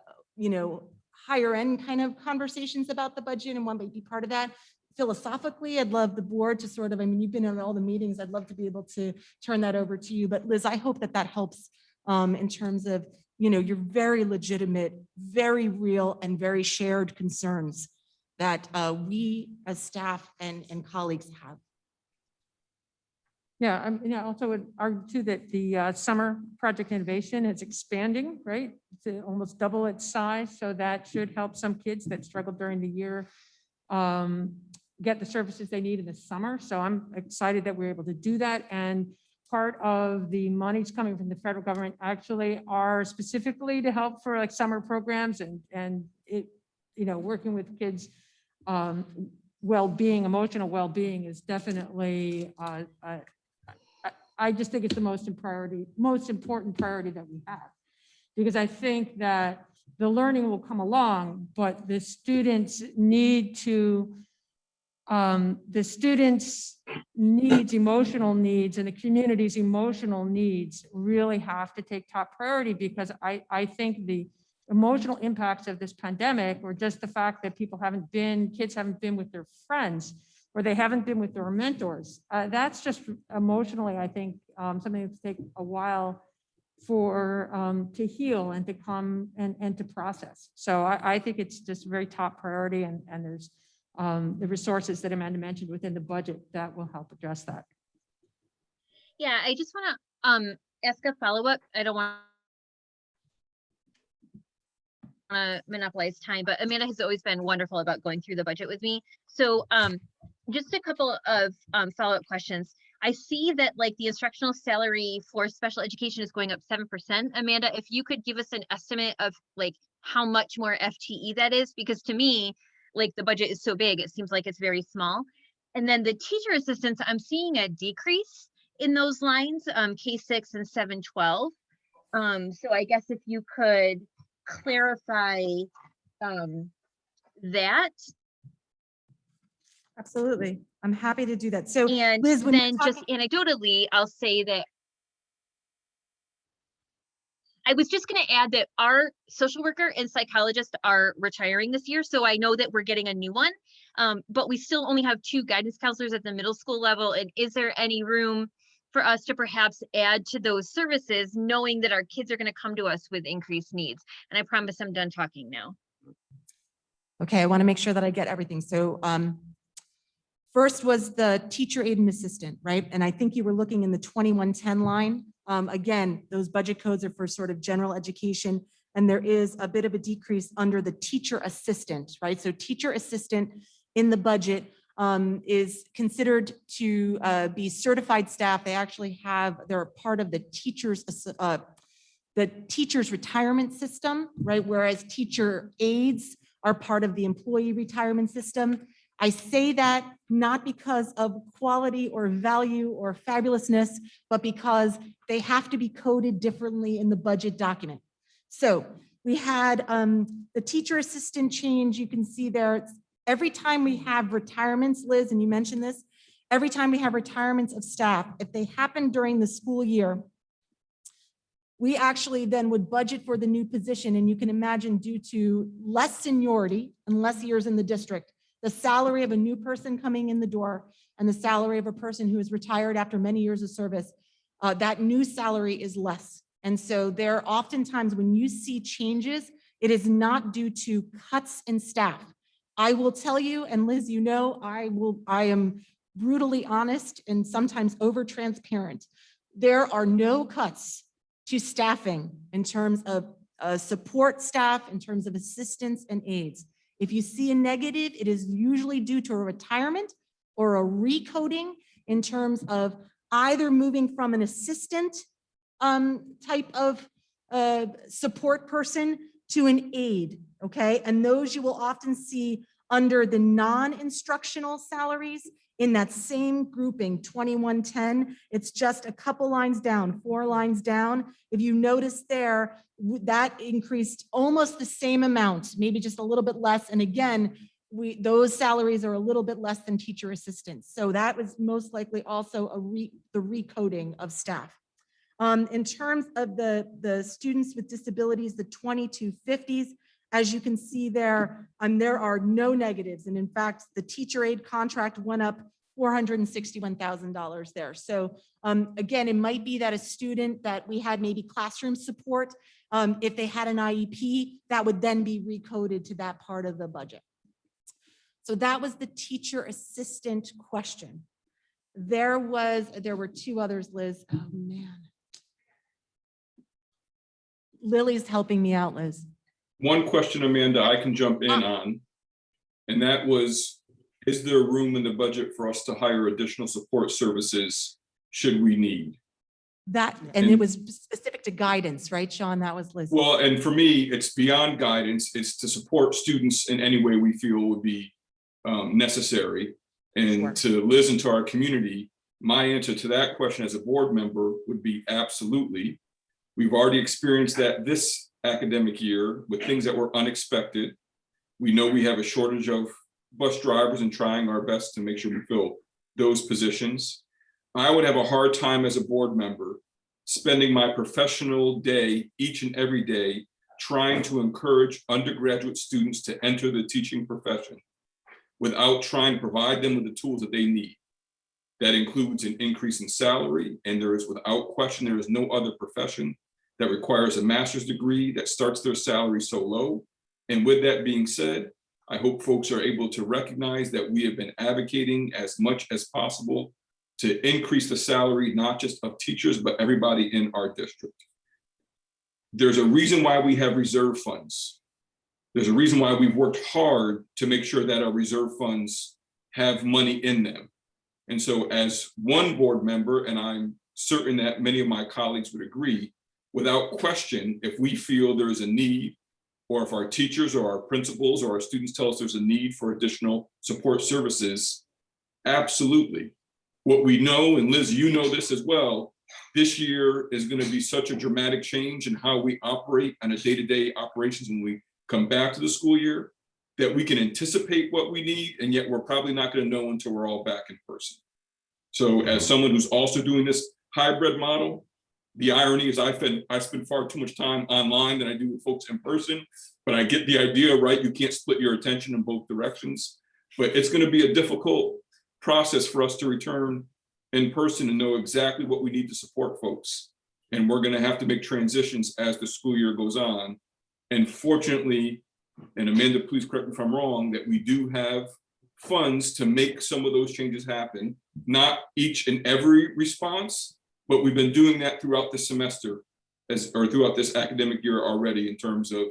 [SPEAKER 2] higher end kind of conversations about the budget and one might be part of that. Philosophically, I'd love the board to sort of, you've been in all the meetings, I'd love to be able to turn that over to you. But Liz, I hope that that helps in terms of, your very legitimate, very real and very shared concerns that we as staff and colleagues have.
[SPEAKER 5] Yeah, I also would argue too that the summer project innovation is expanding, right? To almost double its size. So that should help some kids that struggle during the year get the services they need in the summer. So I'm excited that we're able to do that. And part of the monies coming from the federal government actually are specifically to help for like summer programs and it, working with kids well-being, emotional well-being is definitely I just think it's the most important priority that we have, because I think that the learning will come along, but the students' needs, emotional needs, and the community's emotional needs really have to take top priority, because I think the emotional impacts of this pandemic, or just the fact that kids haven't been with their friends, or they haven't been with their mentors. That's just emotionally, I think, something that's take a while for to heal and to come and to process. So I think it's just a very top priority, and there's the resources that Amanda mentioned within the budget that will help address that.
[SPEAKER 9] Yeah, I just want to ask a follow-up. I don't want to monopolize time, but Amanda has always been wonderful about going through the budget with me. So just a couple of follow-up questions. I see that like the instructional salary for special education is going up 7%. Amanda, if you could give us an estimate of like how much more FTE that is, because to me, like the budget is so big, it seems like it's very small. And then the teacher assistants, I'm seeing a decrease in those lines, K6 and 712. So I guess if you could clarify that.
[SPEAKER 2] Absolutely. I'm happy to do that. So
[SPEAKER 9] And
[SPEAKER 2] Liz, when
[SPEAKER 9] then just anecdotally, I'll say that I was just going to add that our social worker and psychologist are retiring this year. So I know that we're getting a new one, but we still only have 2 guidance counselors at the middle school level. And is there any room for us to perhaps add to those services, knowing that our kids are going to come to us with increased needs? And I promise I'm done talking now.
[SPEAKER 2] Okay, I want to make sure that I get everything. So first was the teacher aide and assistant, right? And I think you were looking in the 2110 line. Again, those budget codes are for sort of general education, and there is a bit of a decrease under the teacher assistant, right? So teacher assistant in the budget is considered to be certified staff. They actually they're part of the teacher's retirement system, right? Whereas teacher aides are part of the employee retirement system. I say that not because of quality or value or fabulousness, but because they have to be coded differently in the budget document. So we had the teacher assistant change. You can see there, every time we have retirements, Liz, and you mentioned this, every time we have retirements of staff, if they happen during the school year, we actually then would budget for the new position. And you can imagine, due to less seniority and less years in the district, the salary of a new person coming in the door and the salary of a person who is retired after many years of service, that new salary is less. And so there oftentimes, when you see changes, it is not due to cuts in staff. I will tell you, and Liz, you know, I am brutally honest and sometimes over transparent. There are no cuts to staffing in terms of support staff, in terms of assistants and aides. If you see a negative, it is usually due to a retirement or a recoding in terms of either moving from an assistant type of support person to an aide, okay? And those you will often see under the non-instructional salaries in that same grouping, 2110. It's just a couple lines down, 4 lines down. If you notice there, that increased almost the same amount, maybe just a little bit less. And again, those salaries are a little bit less than teacher assistants. So that was most likely also the recoding of staff. In terms of the students with disabilities, the 2250s, as you can see there, there are no negatives. And in fact, the teacher aide contract went up $461,000 there. So again, it might be that a student that we had maybe classroom support, if they had an IEP, that would then be recoded to that part of the budget. So that was the teacher assistant question. There were 2 others, Liz. Oh man. Lily's helping me out, Liz.
[SPEAKER 10] One question, Amanda, I can jump in on, and that was, is there room in the budget for us to hire additional support services should we need?
[SPEAKER 2] That, and it was specific to guidance, right, Sean? That was Liz.
[SPEAKER 10] Well, and for me, it's beyond guidance. It's to support students in any way we feel would be necessary. And
[SPEAKER 2] Sure.
[SPEAKER 10] to Liz and to our community, my answer to that question as a board member would be absolutely. We've already experienced that this academic year with things that were unexpected. We know we have a shortage of bus drivers and trying our best to make sure we fill those positions. I would have a hard time as a board member spending my professional day each and every day trying to encourage undergraduate students to enter the teaching profession without trying to provide them with the tools that they need. That includes an increase in salary, and there is, without question, there is no other profession that requires a master's degree that starts their salary so low. And with that being said, I hope folks are able to recognize that we have been advocating as much as possible to increase the salary, not just of teachers, but everybody in our district. There's a reason why we have reserve funds. There's a reason why we've worked hard to make sure that our reserve funds have money in them. And so as one board member, and I'm certain that many of my colleagues would agree, without question, if we feel there's a need, or if our teachers or our principals or our students tell us there's a need for additional support services, absolutely. What we know, and Liz, you know this as well, this year is going to be such a dramatic change in how we operate on a day-to-day operations when we come back to the school year, that we can anticipate what we need, and yet we're probably not going to know until we're all back in person. So as someone who's also doing this hybrid model, the irony is I spend far too much time online than I do with folks in person, but I get the idea, right? You can't split your attention in both directions, but it's going to be a difficult process for us to return in person and know exactly what we need to support folks. And we're going to have to make transitions as the school year goes on. And fortunately, and Amanda, please correct me if I'm wrong, that we do have funds to make some of those changes happen. Not each and every response, but we've been doing that throughout the semester or throughout this academic year already in terms of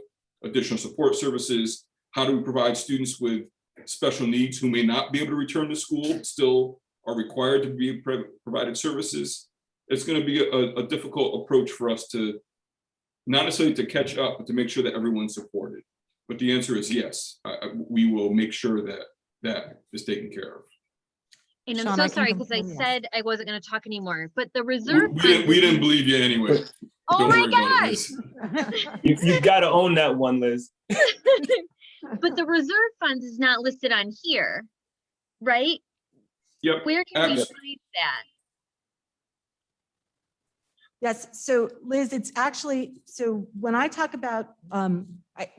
[SPEAKER 10] additional support services. How do we provide students with special needs who may not be able to return to school, still are required to be provided services? It's going to be a difficult approach for us to, not necessarily to catch up, but to make sure that everyone's supported. But the answer is yes, we will make sure that that is taken care of.
[SPEAKER 9] And I'm
[SPEAKER 2] Sean,
[SPEAKER 9] so
[SPEAKER 2] I can
[SPEAKER 9] sorry, because I
[SPEAKER 2] confirm, yes.
[SPEAKER 9] said I wasn't going to talk anymore, but the reserve
[SPEAKER 10] We
[SPEAKER 9] fund.
[SPEAKER 10] didn't believe you anyway.
[SPEAKER 9] Oh
[SPEAKER 10] Don't
[SPEAKER 9] my
[SPEAKER 10] worry about it,
[SPEAKER 9] gosh.
[SPEAKER 10] Liz.
[SPEAKER 11] You've got to own that one, Liz.
[SPEAKER 9] But the reserve funds is not listed on here, right?
[SPEAKER 10] Yep.
[SPEAKER 9] Where can we
[SPEAKER 10] Abs-
[SPEAKER 9] find that?
[SPEAKER 2] Yes, so Liz, it's actually, so when I talk about,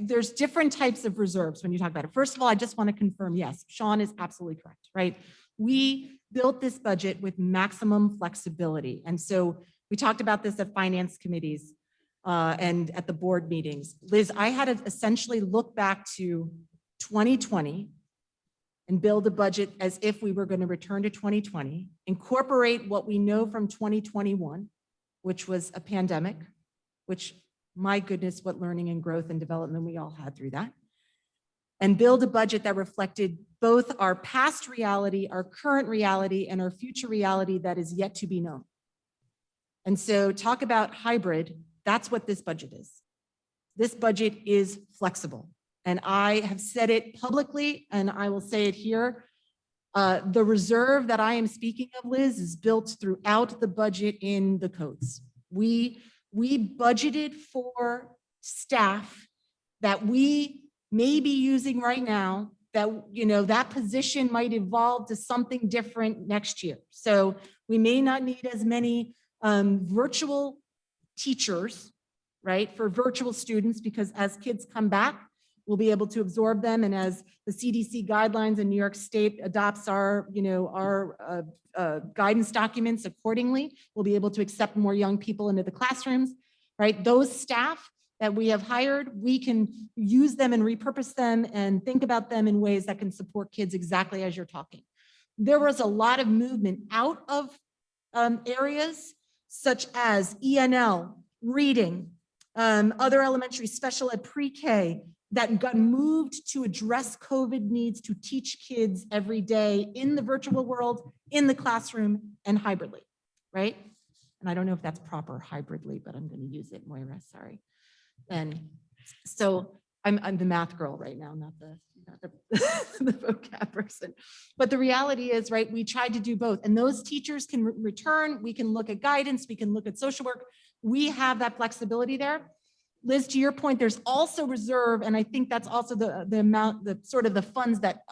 [SPEAKER 2] there's different types of reserves when you talk about it. First of all, I just want to confirm, yes, Sean is absolutely correct, right? We built this budget with maximum flexibility. And so we talked about this at finance committees and at the board meetings. Liz, I had to essentially look back to 2020 and build a budget as if we were going to return to 2020, incorporate what we know from 2021, which was a pandemic, which, my goodness, what learning and growth and development we all had through that, and build a budget that reflected both our past reality, our current reality, and our future reality that is yet to be known. And so talk about hybrid, that's what this budget is. This budget is flexible. And I have said it publicly, and I will say it here. The reserve that I am speaking of, Liz, is built throughout the budget in the codes. We budgeted for staff that we may be using right now, that, you know, that position might evolve to something different next year. So we may not need as many virtual teachers, right, for virtual students, because as kids come back, we'll be able to absorb them. And as the CDC guidelines in New York State adopts our, you know, our guidance documents accordingly, we'll be able to accept more young people into the classrooms, right? Those staff that we have hired, we can use them and repurpose them and think about them in ways that can support kids exactly as you're talking. There was a lot of movement out of areas such as ENL, reading, other elementary special ed, pre-K, that got moved to address COVID needs to teach kids every day in the virtual world, in the classroom, and hybridly, right? And I don't know if that's proper hybridly, but I'm going to use it, Moira, sorry. And so I'm the math girl right now, not the the vocab person. But the reality is, right, we tried to do both. And those teachers can return, we can look at guidance, we can look at social work. We have that flexibility there. Liz, to your point, there's also reserve, and I think that's also the amount, the sort of the funds that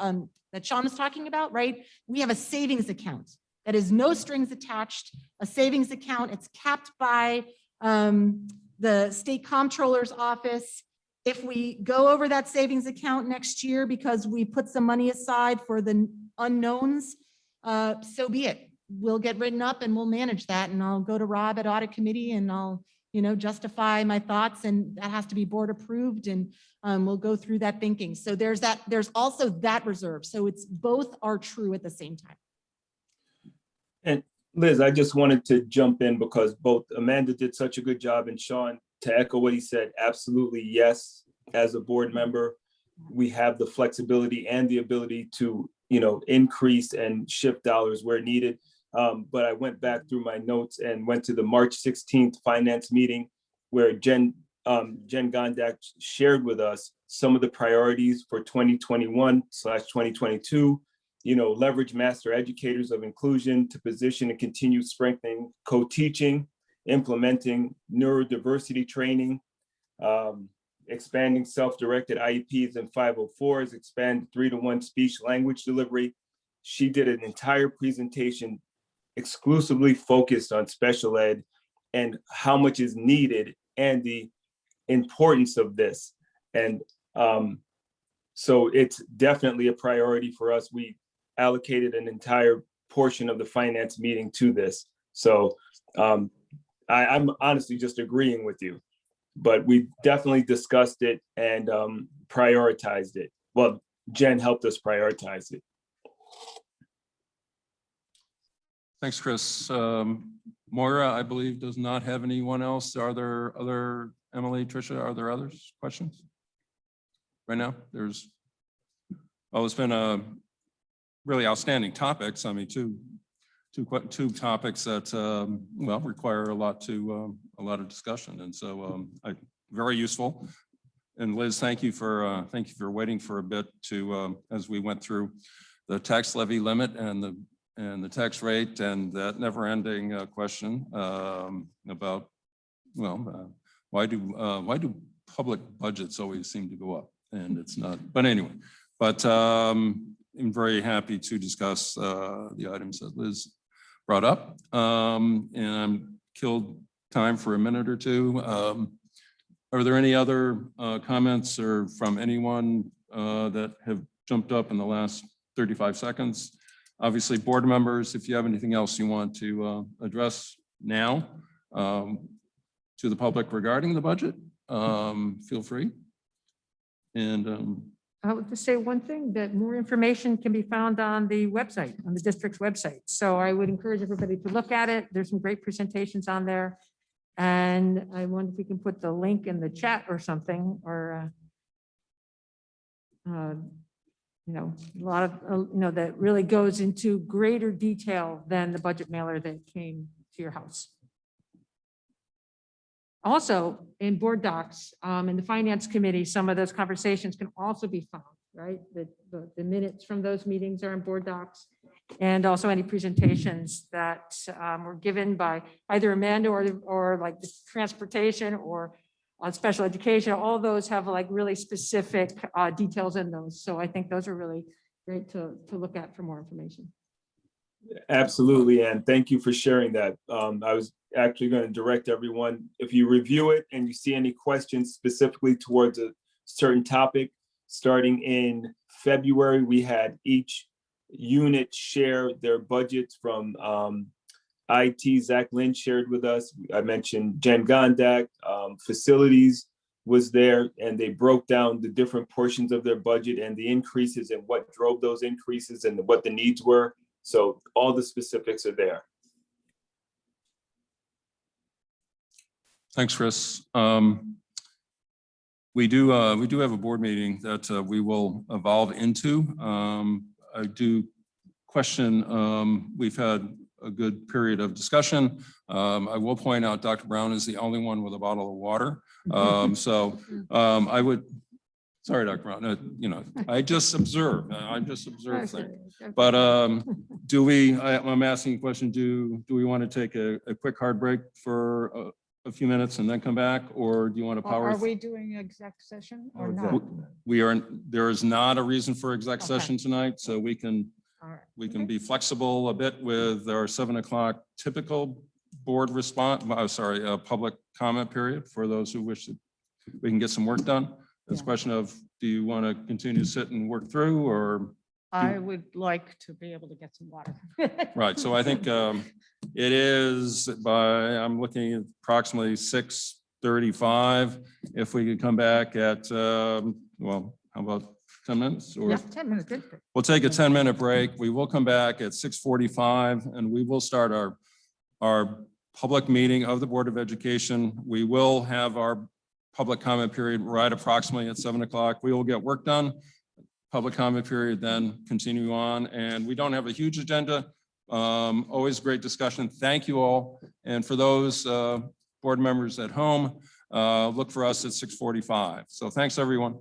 [SPEAKER 2] that Sean was talking about, right? We have a savings account that is no strings attached, a savings account. It's capped by the state comptroller's office. If we go over that savings account next year because we put some money aside for the unknowns, so be it. We'll get written up and we'll manage that. And I'll go to Rob at audit committee and I'll, you know, justify my thoughts, and that has to be board approved, and we'll go through that thinking. So there's that, there's also that reserve. So it's both are true at the same time.
[SPEAKER 11] And Liz, I just wanted to jump in because both Amanda did such a good job, and Sean, to echo what he said, absolutely yes. As a board member, we have the flexibility and the ability to, you know, increase and shift dollars where needed. But I went back through my notes and went to the March 16th finance meeting where Jen Gondak shared with us some of the priorities for 2021/2022, you know, leverage master educators of inclusion to position and continue strengthening co-teaching, implementing neurodiversity training, expanding self-directed IEPs and 504s, expand 3-to-1 speech language delivery. She did an entire presentation exclusively focused on special ed and how much is needed and the importance of this. And so it's definitely a priority for us. We allocated an entire portion of the finance meeting to this. So I'm honestly just agreeing with you, but we definitely discussed it and prioritized it. Well, Jen helped us prioritize it.
[SPEAKER 1] Thanks, Chris. Moira, I believe, does not have anyone else. Are there other, Emily, Tricia, are there others, questions? Right now, there's, well, it's been a really outstanding topics. I mean, two topics that, well, require a lot of discussion. And so very useful. And Liz, thank you for waiting for a bit to, as we went through the tax levy limit and the tax rate and that never-ending question about, well, why do public budgets always seem to go up? And it's not, but anyway, I'm very happy to discuss the items that Liz brought up. And I'm killed time for a minute or two. Are there any other comments or from anyone that have jumped up in the last 35 seconds? Obviously, board members, if you have anything else you want to address now to the public regarding the budget, feel free. And
[SPEAKER 5] I would just say one thing, that more information can be found on the website, on the district's website. So I would encourage everybody to look at it. There's some great presentations on there. And I wonder if we can put the link in the chat or something, or, you know, a lot of, you know, that really goes into greater detail than the budget mailer that came to your house. Also, in board docs, in the finance committee, some of those conversations can also be found, right? The minutes from those meetings are in board docs. And also any presentations that were given by either Amanda or like the transportation or on special education. All those have like really specific details in those. So I think those are really great to look at for more information.
[SPEAKER 11] Absolutely, and thank you for sharing that. I was actually going to direct everyone, if you review it and you see any questions specifically towards a certain topic, starting in February, we had each unit share their budgets from IT. Zach Lynn shared with us. I mentioned Jen Gondak, facilities was there, and they broke down the different portions of their budget and the increases and what drove those increases and what the needs were. So all the specifics are there.
[SPEAKER 1] thanks, Chris. We do have a board meeting that we will evolve into. I do question, we've had a good period of discussion. I will point out Dr. Brown is the only one with a bottle of water. I would, sorry, Dr. Brown, you know, I just observe things. But do we, I'm asking a question, do we want to take a quick hard break for a few minutes and then come back, or do you want to power?
[SPEAKER 5] Are we doing exec session or not?
[SPEAKER 1] We are, there is not a reason for exec
[SPEAKER 5] Okay.
[SPEAKER 1] session tonight, so we can
[SPEAKER 5] All right.
[SPEAKER 1] be flexible a bit with our 7 o'clock typical board response, public comment period for those who wish to, we can get some work done. It's a question of, do you want to continue to sit and work through, or?
[SPEAKER 5] I would like to be able to get some water.
[SPEAKER 1] Right, so I think it is I'm looking at approximately 6:35. If we could come back at, well, how about 10 minutes? Or
[SPEAKER 5] Yeah, 10 minutes. Good.
[SPEAKER 1] we'll take a 10-minute break. We will come back at 6:45 and we will start our public meeting of the Board of Education. We will have our public comment period right approximately at 7 o'clock. We will get work done. Public comment period, then continue on. And we don't have a huge agenda. Always great discussion. Thank you all. And for those board members at home, look for us at 6:45. So thanks, everyone.